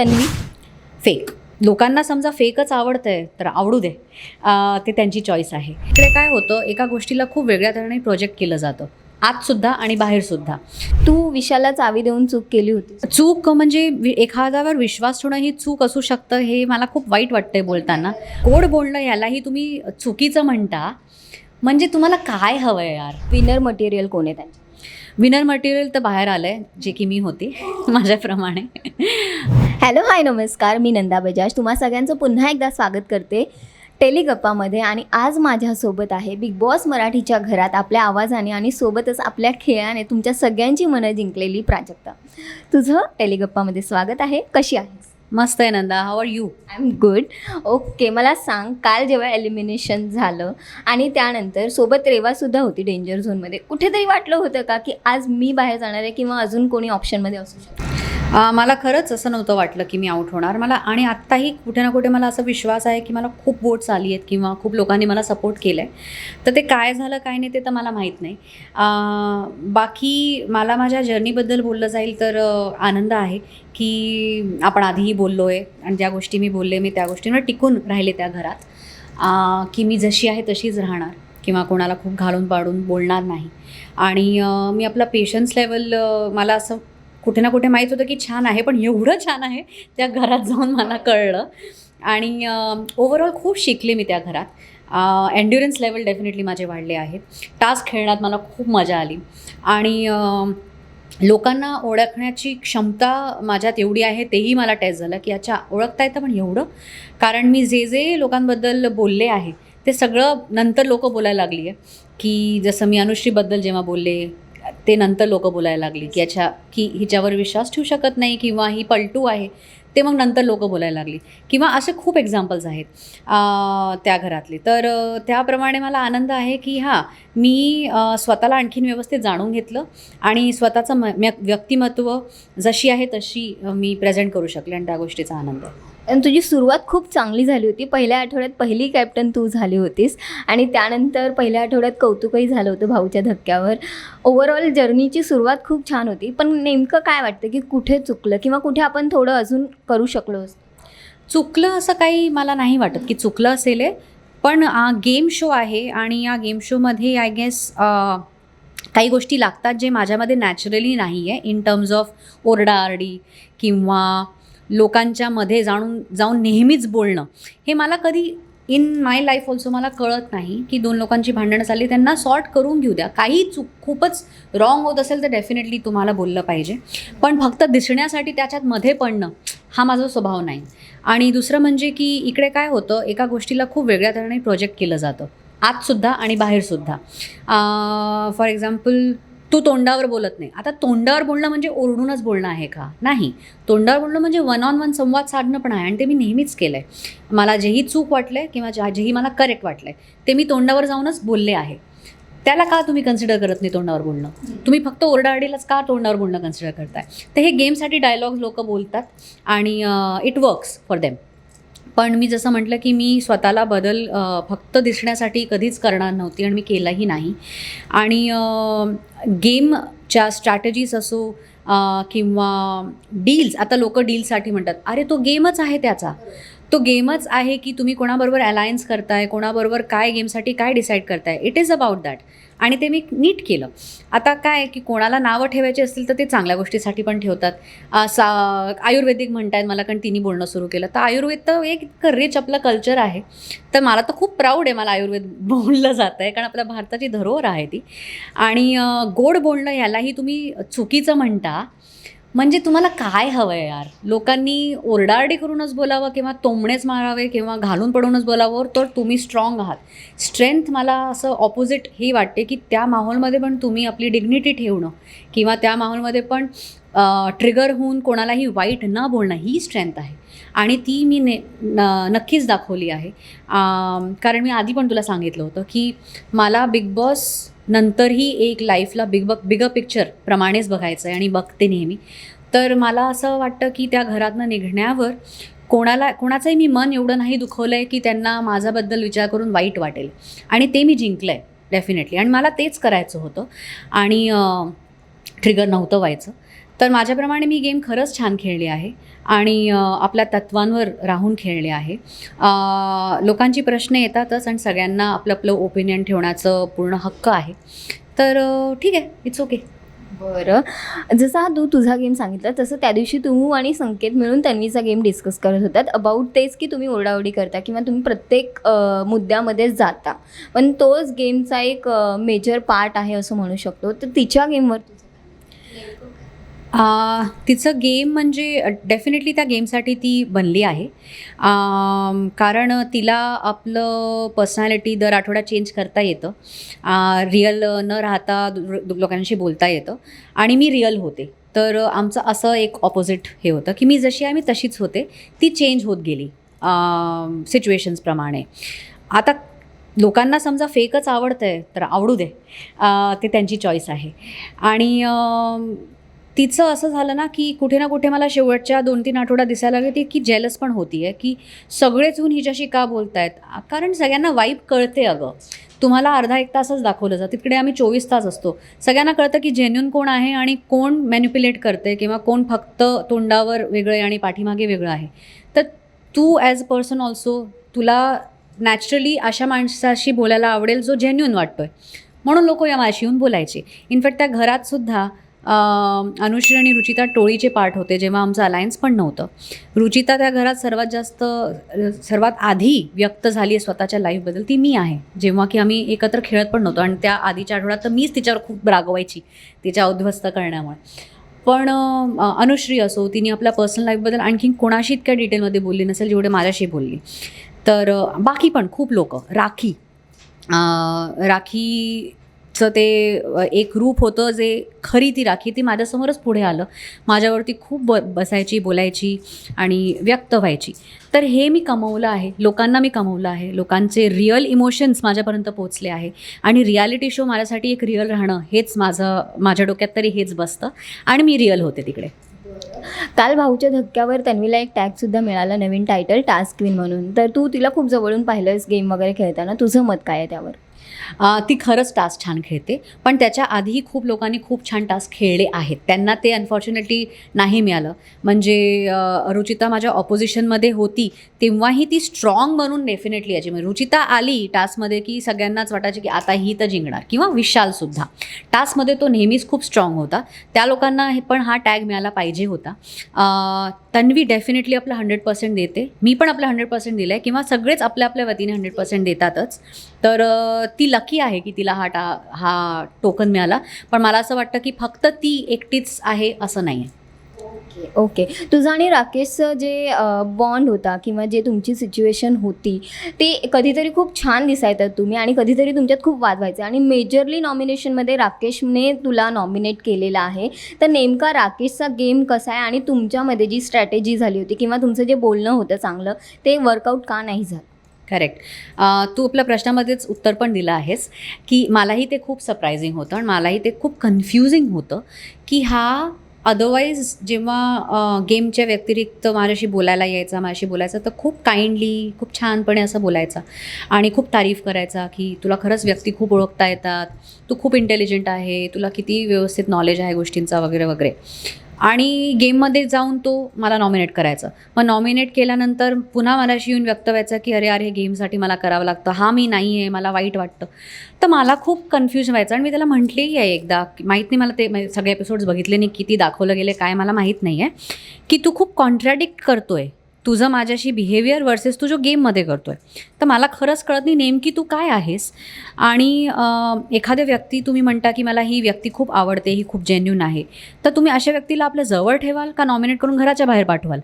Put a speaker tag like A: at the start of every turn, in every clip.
A: Tanvi.
B: Fake. लोकांना समजा फेकच आवडतंय तर आवडू दे, ते त्यांची चॉईस आहे. इकडे काय होतं, एका गोष्टीला खूप वेगळ्या तऱ्हेने प्रोजेक्ट केलं जातं, आतसुद्धा आणि बाहेरसुद्धा.
A: तू विशालला चावी देऊन चूक केली होती.
B: चूक म्हणजे एखाद्यावर विश्वास ठेवणं ही चूक असू शकतं, हे मला खूप वाईट वाटतंय बोलताना. गोड बोलणं यालाही तुम्ही चुकीचं म्हणता, म्हणजे तुम्हाला काय हवं आहे यार.
A: विनर मटेरियल कोण आहे त्यांचे?
B: विनर मटेरियल तर बाहेर आलंय, जे की मी होती माझ्याप्रमाणे.
A: हॅलो, हाय, नमस्कार. मी नंदा बजाज तुम्हा सगळ्यांचं पुन्हा एकदा स्वागत करते टेलिगप्पामध्ये. आणि आज माझ्यासोबत आहे बिग बॉस मराठीच्या घरात आपल्या आवाजाने आणि सोबतच आपल्या खेळाने तुमच्या सगळ्यांची मनं जिंकलेली प्राजक्ता. तुझं टेलिगप्पामध्ये स्वागत आहे. कशी आहेस?
B: मस्त आहे Nanda. How are you?
A: I am good. Okay, मला सांग, काल जेव्हा एलिमिनेशन झालं आणि त्यानंतर सोबत रेवासुद्धा होती डेंजर झोनमध्ये, कुठेतरी वाटलं होतं का की आज मी बाहेर जाणार आहे किंवा अजून कोणी ऑप्शनमध्ये असू शकतं?
B: मला खरंच असं नव्हतं वाटलं की मी आऊट होणार. मला आणि आत्ताही कुठे ना कुठे मला असा विश्वास आहे की मला खूप वोट्स आली आहेत किंवा खूप लोकांनी मला सपोर्ट केलं आहे. तर ते काय झालं काय नाही ते तर मला माहीत नाही. बाकी मला माझ्या जर्नीबद्दल बोललं जाईल तर आनंद आहे की आपण आधीही बोललो आहे आणि ज्या गोष्टी मी बोलले मी त्या गोष्टींवर टिकून राहिले त्या घरात, की मी जशी आहे तशीच राहणार किंवा कोणाला खूप घालून पाडून बोलणार नाही. आणि मी आपला पेशन्स लेवल मला असं कुठे ना कुठे माहीत होतं की छान आहे, पण एवढं छान आहे त्या घरात जाऊन मला कळलं. आणि ओव्हरऑल खूप शिकले मी त्या घरात. एन्ड्युरन्स लेवल डेफिनेटली माझे वाढले आहेत. टास्क खेळण्यात मला खूप मजा आली आणि लोकांना ओळखण्याची क्षमता माझ्यात एवढी आहे तेही मला टेस्ट झालं की अच्छा, ओळखता येतं पण एवढं. कारण मी जे जे लोकांबद्दल बोलले आहे ते सगळं नंतर लोक बोलायला लागली आहे. की जसं मी अनुश्रीबद्दल जेव्हा बोलले ते नंतर लोक बोलायला लागली की अच्छा, की हिच्यावर विश्वास ठेवू शकत नाही किंवा ही पलटू आहे, ते मग नंतर लोक बोलायला लागली. किंवा असे खूप एक्झाम्पल्स आहेत त्या घरातले. तर त्याप्रमाणे मला आनंद आहे की हां, मी स्वतःला आणखीन व्यवस्थित जाणून घेतलं आणि स्वतःचं व्यक्तिमत्व जशी आहे तशी मी प्रेझेंट करू शकले आणि त्या गोष्टीचा आनंद आहे.
A: आणि तुझी सुरुवात खूप चांगली झाली होती. पहिल्या आठवड्यात पहिली कॅप्टन तू झाली होतीस आणि त्यानंतर पहिल्या आठवड्यात कौतुकही झालं होतं भाऊच्या धक्क्यावर. ओव्हरऑल जर्नीची सुरुवात खूप छान होती, पण नेमकं काय वाटतं की कुठे चुकलं किंवा कुठे आपण थोडं अजून करू शकलो?
B: चुकलं असं काही मला नाही वाटत की चुकलं असेल आहे, पण गेम शो आहे आणि या गेम शोमध्ये आय गेस काही गोष्टी लागतात जे माझ्यामध्ये नॅचरली नाही आहे. इन टर्म्स ऑफ ओरडाआरडी किंवा लोकांच्या मध्ये जाऊन नेहमीच बोलणं, हे मला कधी इन माय लाईफ ऑल्सो मला कळत नाही की दोन लोकांची भांडणं चालली, त्यांना सॉर्ट करून घेऊ द्या. काही खूपच रॉंग होत असेल तर डेफिनेटली तुम्हाला बोललं पाहिजे, पण फक्त दिसण्यासाठी त्याच्यात मध्ये पडणं हा माझा स्वभाव नाही. आणि दुसरं म्हणजे की इकडे काय होतं, एका गोष्टीला खूप वेगळ्या तऱ्हेने प्रोजेक्ट केलं जातं, आतसुद्धा आणि बाहेरसुद्धा. फॉर एक्झाम्पल, तू तोंडावर बोलत नाही. आता तोंडावर बोलणं म्हणजे ओरडूनच बोलणं आहे का? नाही. तोंडावर बोलणं म्हणजे वन ऑन वन संवाद साधणं पण आहे आणि ते मी नेहमीच केलं आहे. मला जेही चूक वाटलं आहे किंवा जेही मला करेक्ट वाटलं आहे ते मी तोंडावर जाऊनच बोलले आहे. त्याला का तुम्ही कन्सिडर करत नाही तोंडावर बोलणं? तुम्ही फक्त ओरडाआरडीलाच का तोंडावर बोलणं कन्सिडर करताय? तर हे गेमसाठी डायलॉग्स लोक बोलतात आणि इट वर्क्स फॉर देम. पण मी जसं म्हटलं की मी स्वतःला बदल फक्त दिसण्यासाठी कधीच करणार नव्हती आणि मी केलाही नाही. आणि गेमच्या स्ट्रॅटेजीज असो किंवा डील्स, आता लोक डीलसाठी म्हणतात, अरे तो गेमच आहे, त्याचा तो गेमच आहे की तुम्ही कोणाबरोबर अलायन्स करताय, कोणाबरोबर काय गेमसाठी काय डिसाईड करताय. It is about that. आणि ते मी नीट केलं. आता काय की कोणाला नावं ठेवायची असतील तर ते चांगल्या गोष्टीसाठी पण ठेवतात. आयुर्वेदिक म्हणतायत मला, कारण तिने बोलणं सुरू केलं. तर आयुर्वेद तर एक रिच आपलं कल्चर आहे. तर मला तर खूप प्राऊड आहे मला आयुर्वेद बोललं जातं आहे, कारण आपल्या भारताची धरोहर आहे ती. आणि गोड बोलणं यालाही तुम्ही चुकीचं म्हणता, म्हणजे तुम्हाला काय हवं आहे यार. लोकांनी ओरडाआरडी करूनच बोलावं किंवा तोंबणेच मारावे किंवा घालून पडूनच बोलावं तर तुम्ही स्ट्रॉंग आहात. स्ट्रेंथ मला असं ऑपोजिट ही वाटते की त्या माहोलमध्ये पण तुम्ही आपली डिग्निटी ठेवणं किंवा त्या माहोलमध्ये पण ट्रिगर होऊन कोणालाही वाईट न बोलणं ही स्ट्रेंथ आहे. आणि ती मी नक्कीच दाखवली आहे. कारण मी आधी पण तुला सांगितलं होतं की मला बिग बॉस नंतरही एक लाईफला बिगर पिक्चर प्रमाणेच बघायचं आहे आणि बघते नेहमी. तर मला असं वाटतं की त्या घरातनं निघण्यावर कोणाचंही मी मन एवढं नाही दुखवलं आहे की त्यांना माझ्याबद्दल विचार करून वाईट वाटेल. आणि ते मी जिंकलं आहे डेफिनेटली. आणि मला तेच करायचं होतं आणि ट्रिगर नव्हतं व्हायचं. तर माझ्याप्रमाणे मी गेम खरंच छान खेळली आहे आणि आपल्या तत्वांवर राहून खेळले आहे. लोकांची प्रश्न येतातच आणि सगळ्यांना आपलं आपलं ओपिनियन ठेवण्याचं पूर्ण हक्क आहे. तर ठीक आहे, इट्स ओके.
A: बरं, जसा तू तुझा गेम सांगितला तसं त्या दिवशी तू आणि संकेत मिळून तन्वीचा गेम डिस्कस करत होतात अबाउट तेच की तुम्ही ओरडाओरडी करता किंवा तुम्ही प्रत्येक मुद्द्यामध्येच जाता, पण तोच गेमचा एक मेजर पार्ट आहे असं म्हणू शकतो. तर तिच्या गेमवर
B: तिचं गेम म्हणजे डेफिनेटली त्या गेमसाठी ती बनली आहे. कारण तिला आपलं पर्सनॅलिटी दर आठवड्यात चेंज करता येतं. रिअल न राहता लोकांशी बोलता येतं आणि मी रिअल होते. तर आमचं असं एक ऑपोजिट हे होतं की मी जशी आहे मी तशीच होते. ती चेंज होत गेली सिच्युएशन्सप्रमाणे. आता लोकांना समजा फेकच आवडतं आहे तर आवडू दे, ते त्यांची चॉईस आहे. आणि तिचं असं झालं ना की कुठे ना कुठे मला शेवटच्या 2-3 आठवड्यात दिसायला लागले की जेलस पण होती आहे की सगळेच येऊन हिच्याशी का बोलत आहेत. कारण सगळ्यांना वाईब कळते. अगं, तुम्हाला अर्धा एक तासच दाखवलं जातं, तिकडे आम्ही 24 तास असतो. सगळ्यांना कळतं की जेन्युन कोण आहे आणि कोण मॅन्युप्युलेट करते किंवा कोण फक्त तोंडावर वेगळं आहे आणि पाठीमागे वेगळं आहे. तर तू ॲज अ पर्सन ऑल्सो तुला नॅचरली अशा माणसाशी बोलायला आवडेल जो जेन्युन वाटतो आहे, म्हणून लोक या माझ्याशी येऊन बोलायचे. इनफॅक्ट त्या घरातसुद्धा अनुश्री आणि रुचिता टोळीचे पार्ट होते जेव्हा आमचं अलायन्स पण नव्हतं. रुचिता त्या घरात सर्वात आधी व्यक्त झाली आहे स्वतःच्या लाईफबद्दल ती मी आहे, जेव्हा की आम्ही एकत्र खेळत पण नव्हतो. आणि त्या आधीच्या आठवड्यात तर मीच तिच्यावर खूप रागवायची तिच्या उद्ध्वस्त करण्यामुळे. पण अनुश्री असो, तिने आपल्या पर्सनल लाईफबद्दल आणखीन कोणाशी इतक्या डिटेलमध्ये बोलली नसेल जेवढे माझ्याशी बोलली. तर बाकी पण खूप लोक, राखीचं ते एक रूप होतं जे खरी ती राखी, ती माझ्यासमोरच पुढे आलं. माझ्यावरती खूप बसायची, बोलायची आणि व्यक्त व्हायची. तर हे मी कमवलं आहे, लोकांना मी कमवलं आहे. लोकांचे रिअल इमोशन्स माझ्यापर्यंत पोचले आहे आणि रियालिटी शो माझ्यासाठी एक रिअल राहणं हेच माझ्या डोक्यात तरी हेच बसतं आणि मी रिअल होते तिकडे.
A: काल भाऊच्या धक्क्यावर तन्वीला एक टॅगसुद्धा मिळाला, नवीन टायटल टास्क क्वीन म्हणून. तर तू तिला खूप जवळून पाहिलंस गेम वगैरे खेळताना, तुझं मत काय आहे त्यावर?
B: ती खरंच टास्क छान खेळते, पण त्याच्या आधीही खूप लोकांनी खूप छान टास्क खेळले आहेत, त्यांना ते अनफॉर्च्युनेटली नाही मिळालं. म्हणजे रुचिता माझ्या ऑपोजिशनमध्ये होती तेव्हाही ती स्ट्रॉंग बनून डेफिनेटली याची, म्हणजे रुचिता आली टास्कमध्ये की सगळ्यांनाच वाटायचे की आता ही तर जिंकणार. किंवा विशालसुद्धा टास्कमध्ये तो नेहमीच खूप स्ट्रॉंग होता, त्या लोकांना पण हा टॅग मिळाला पाहिजे होता. तन्वी डेफिनेटली आपलं 100% देते, मी पण आपलं 100% दिलं आहे, किंवा सगळेच आपल्या आपल्या वतीने 100% देतातच. तर ती लकी आहे की तिला हा टोकन मिळाला. पण मला असं वाटतं की फक्त ती एकटीच आहे असं नाही आहे.
A: ओके, तुझं आणि राकेशचं जे बॉन्ड होता किंवा जे तुमची सिच्युएशन होती ते कधीतरी खूप छान दिसायचं तुम्ही, आणि कधीतरी तुमच्यात खूप वाद व्हायचे, आणि मेजरली नॉमिनेशनमध्ये राकेशने तुला नॉमिनेट केलेलं आहे. तर नेमका राकेशचा गेम कसा आहे आणि तुमच्यामध्ये जी स्ट्रॅटेजी झाली होती किंवा तुमचं जे बोलणं होतं चांगलं ते वर्कआउट का नाही झालं?
B: करेक्ट. तू आपल्या प्रश्नामध्येच उत्तर पण दिलं आहेस की मलाही ते खूप सरप्रायझिंग होतं आणि मलाही ते खूप कन्फ्युजिंग होतं की हा अदरवाईज जेव्हा गेमच्या व्यतिरिक्त माझ्याशी बोलायला यायचा, माझ्याशी बोलायचा, तर खूप काइंडली, खूप छानपणे असं बोलायचा आणि खूप तारीफ करायचा की तुला खरंच व्यक्ती खूप ओळखता येतात, तू खूप इंटेलिजंट आहे, तुला किती व्यवस्थित नॉलेज आहे गोष्टींचा वगैरे वगैरे. आणि गेममध्ये जाऊन तो मला नॉमिनेट करायचा. मग नॉमिनेट केल्यानंतर पुन्हा मलाशी येऊन व्यक्त व्हायचं की अरे हे गेमसाठी मला करावं लागतं, हा मी नाही आहे, मला वाईट वाटतं. तर मला खूप कन्फ्यूज व्हायचं आणि मी त्याला म्हटलेही आहे एकदा, माहीत नाही मला ते सगळे एपिसोड्स बघितले नाही, किती दाखवलं गेले काय मला माहीत नाही आहे, की तू खूप कॉन्ट्रॅडिक्ट करतो आहे तुझं माझ्याशी बिहेवियर वर्सेस तू जो गेममध्ये करतो आहे. तर मला खरंच कळत नाही नेमकी तू काय आहेस. आणि एखाद्या व्यक्ती तुम्ही म्हणता की मला ही व्यक्ती खूप आवडते, ही खूप जेन्युन आहे, तर तुम्ही अशा व्यक्तीला आपल्या जवळ ठेवाल का नॉमिनेट करून घराच्या बाहेर पाठवाल?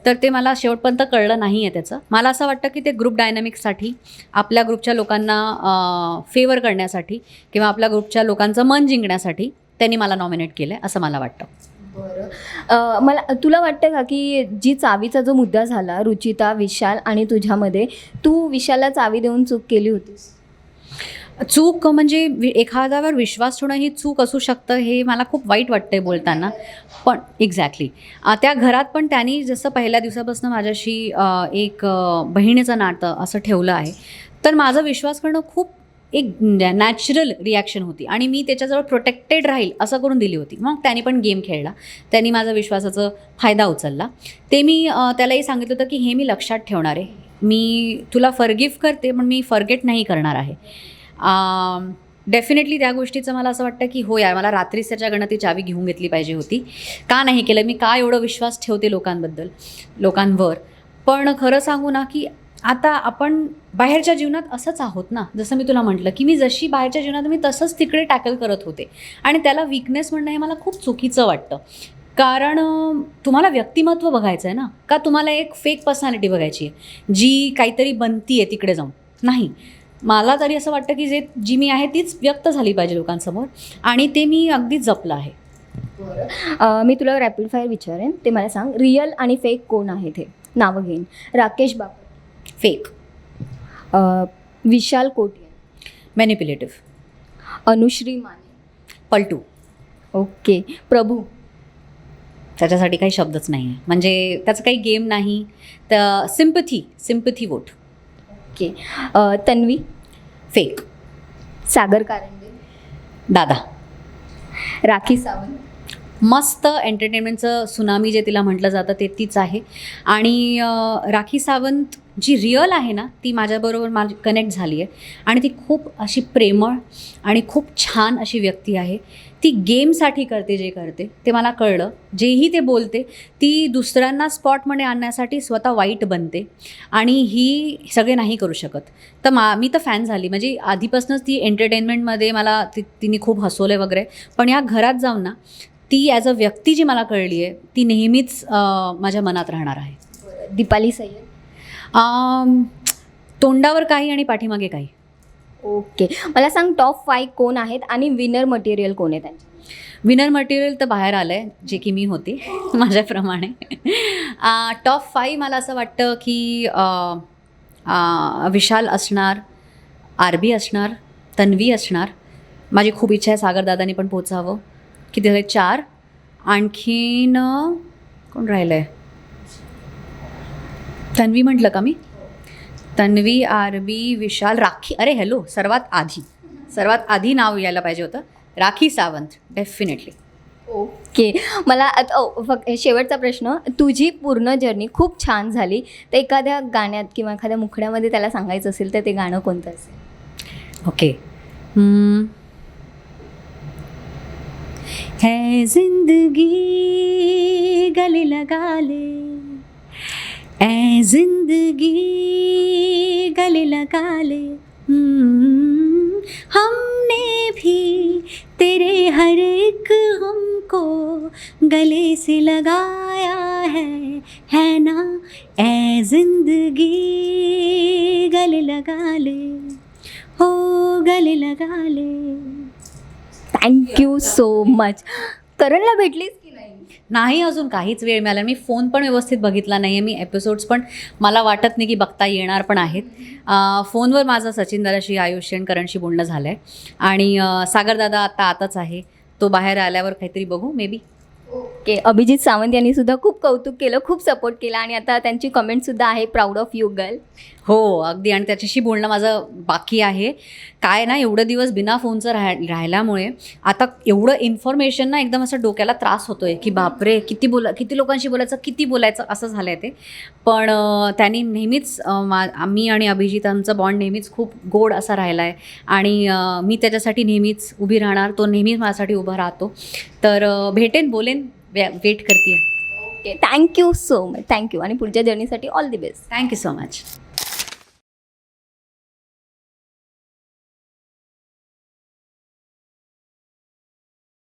B: तर ते मला शेवटपर्यंत कळलं नाही आहे त्याचं. मला असं वाटतं की ते ग्रुप डायनॅमिक्ससाठी, आपल्या ग्रुपच्या लोकांना फेवर करण्यासाठी किंवा आपल्या ग्रुपच्या लोकांचं मन जिंकण्यासाठी त्यांनी मला नॉमिनेट केलं आहे असं मला वाटतं.
A: बरं, तुला वाटतं का की जी चावीचा जो मुद्दा झाला रुचिता, विशाल आणि तुझ्यामध्ये, तू विशालला चावी देऊन चूक केली होतीस?
B: चूक म्हणजे एखाद्यावर विश्वास ठेवणं ही चूक असू शकतं हे मला खूप वाईट वाटतं आहे बोलताना. पण एक्झॅक्टली त्या घरात पण त्यांनी जसं पहिल्या दिवसापासून माझ्याशी एक बहिणीचं नातं असं ठेवलं आहे, तर माझा विश्वास करणं खूप एक नॅचरल रिॲक्शन होती आणि मी त्याच्याजवळ प्रोटेक्टेड राहील असं करून दिली होती. मग त्याने पण गेम खेळला, त्यांनी माझा विश्वासाचा फायदा उचलला. ते मी त्यालाही सांगितलं होतं की हे मी लक्षात ठेवणार आहे, मी तुला फॉरगिव्ह करते पण मी फॉरगेट नाही करणार आहे. डेफिनेटली त्या गोष्टीचं मला असं वाटतं की हो यार, मला रात्रीच त्याच्या गणती चावी घेऊन घेतली पाहिजे होती. का नाही केलं, मी का एवढं विश्वास ठेवते लोकांवर. पण खरं सांगू ना की आता आपण बाहेरच्या जीवनात असंच आहोत ना, जसं मी तुला म्हटलं की मी जशी बाहेरच्या जीवनात मी तसंच तिकडे टॅकल करत होते आणि त्याला वीकनेस म्हणणं हे मला खूप चुकीचं वाटतं. कारण तुम्हाला व्यक्तिमत्व बघायचं आहे ना, का तुम्हाला एक फेक पर्सनॅलिटी बघायची आहे जी काहीतरी बनती आहे तिकडे जाऊन. नाही, मला तरी असं वाटतं की जी मी आहे तीच व्यक्त झाली पाहिजे लोकांसमोर आणि ते मी अगदी जपलं आहे.
A: मी तुला रॅपिड फायर विचारेन, ते मला सांग, रिअल आणि फेक कोण आहेत हे नावं घेईन. राकेश बापट,
B: फेक.
A: विशाल कोटिया,
B: मॅनिप्युलेटिव्ह.
A: अनुश्री माने,
B: पलटू.
A: ओके. प्रभू,
B: त्याच्यासाठी काही शब्दच नाही आहे, म्हणजे त्याचं काही गेम नाही. तर sympathy vote.
A: Okay. Tanvi,
B: fake.
A: Sagar Karande,
B: दादा.
A: राखी सावंत,
B: मस्त एंटरटेनमेंटचं सुनामी जे तिला म्हटलं जातं ते तीच आहे. आणि राखी सावंत जी रिअल आहे ना, ती माझ्याबरोबर माझी कनेक्ट झाली आहे आणि ती खूप अशी प्रेमळ आणि खूप छान अशी व्यक्ती आहे. ती गेमसाठी करते जे करते ते मला कळलं. जेही ते बोलते ती दुसऱ्यांना स्पॉटमध्ये आणण्यासाठी स्वतः वाईट बनते आणि ही सगळे नाही करू शकत. तर मी तर फॅन झाली, म्हणजे आधीपासूनच ती एंटरटेनमेंटमध्ये मला तिने खूप हसवलं आहे वगैरे. पण या घरात जाऊन ना ती ॲज अ व्यक्ती जी मला कळली आहे ती नेहमीच माझ्या मनात राहणार आहे.
A: दीपाली सय्यद,
B: तोंडावर काही आणि पाठीमागे काही.
A: ओके. मला सांग, टॉप 5 कोण आहेत आणि विनर मटेरियल कोण आहे त्यांचे?
B: विनर मटेरियल तर बाहेर आलं आहे, जे की मी होते माझ्याप्रमाणे. टॉप 5 मला असं वाटतं की विशाल असणार, आरबी असणार, तन्वी असणार. माझी खूप इच्छा आहे सागरदादांनी पण पोचावं. किती झाले? 4. आणखीन कोण राहिलं आहे? तन्वी म्हटलं का मी? तन्वी, आरबी, विशाल, राखी. अरे हॅलो, सर्वात आधी नाव यायला पाहिजे होतं राखी सावंत, डेफिनेटली.
A: ओके. मला फक्त शेवटचा प्रश्न, तुझी पूर्ण जर्नी खूप छान झाली, तर एखाद्या गाण्यात किंवा एखाद्या मुखड्यामध्ये त्याला सांगायचं असेल तर ते गाणं कोणतं असेल?
B: ओके. है जिंदगी गले लगा ले, ऐ जिंदगी गले लगा ले, हमने भी तेरे हर एक हमको गले से लगाया है ना, ऐ जिंदगी गले लगा ले, हो गले लगा ले.
A: Thank you so much. करणला भेटलीस की नाही?
B: नाही, अजून काहीच वेळ मिळाला. मी फोन पण व्यवस्थित बघितला नाही आहे. मी एपिसोड्स पण मला वाटत नाही की बघता येणार पण आहेत. फोनवर माझं सचिन दादाशी, आयुष्य आणि करणशी बोलणं झालं आहे आणि सागरदादा आताच आहे. तो बाहेर आल्यावर काहीतरी बघू may be.
A: Okay. Abhijit Sawant यांनी सुद्धा खूप कौतुक केलं, खूप सपोर्ट केला आणि आता त्यांची कमेंटसुद्धा आहे, प्राऊड ऑफ यू गर्ल.
B: हो अगदी. आणि त्याच्याशी बोलणं माझं बाकी आहे. काय ना, एवढं दिवस बिना फोनचं राहिल्यामुळे आता एवढं इन्फॉर्मेशन ना एकदम असं डोक्याला त्रास होतो आहे की बापरे, किती लोकांशी बोलायचं, किती बोलायचं असं झालं आहे ते. पण त्यांनी नेहमीच मी आणि अभिजितांचा बॉन्ड नेहमीच खूप गोड असा राहिला आहे आणि मी त्याच्यासाठी नेहमीच उभी राहणार. तो नेहमीच माझ्यासाठी उभा राहतो. तर भेटेन, बोलेन, वेट करते.
A: Okay. Thank you so much. Thank you आणि पुढच्या जर्नीसाठी all the best.
B: Thank you so much.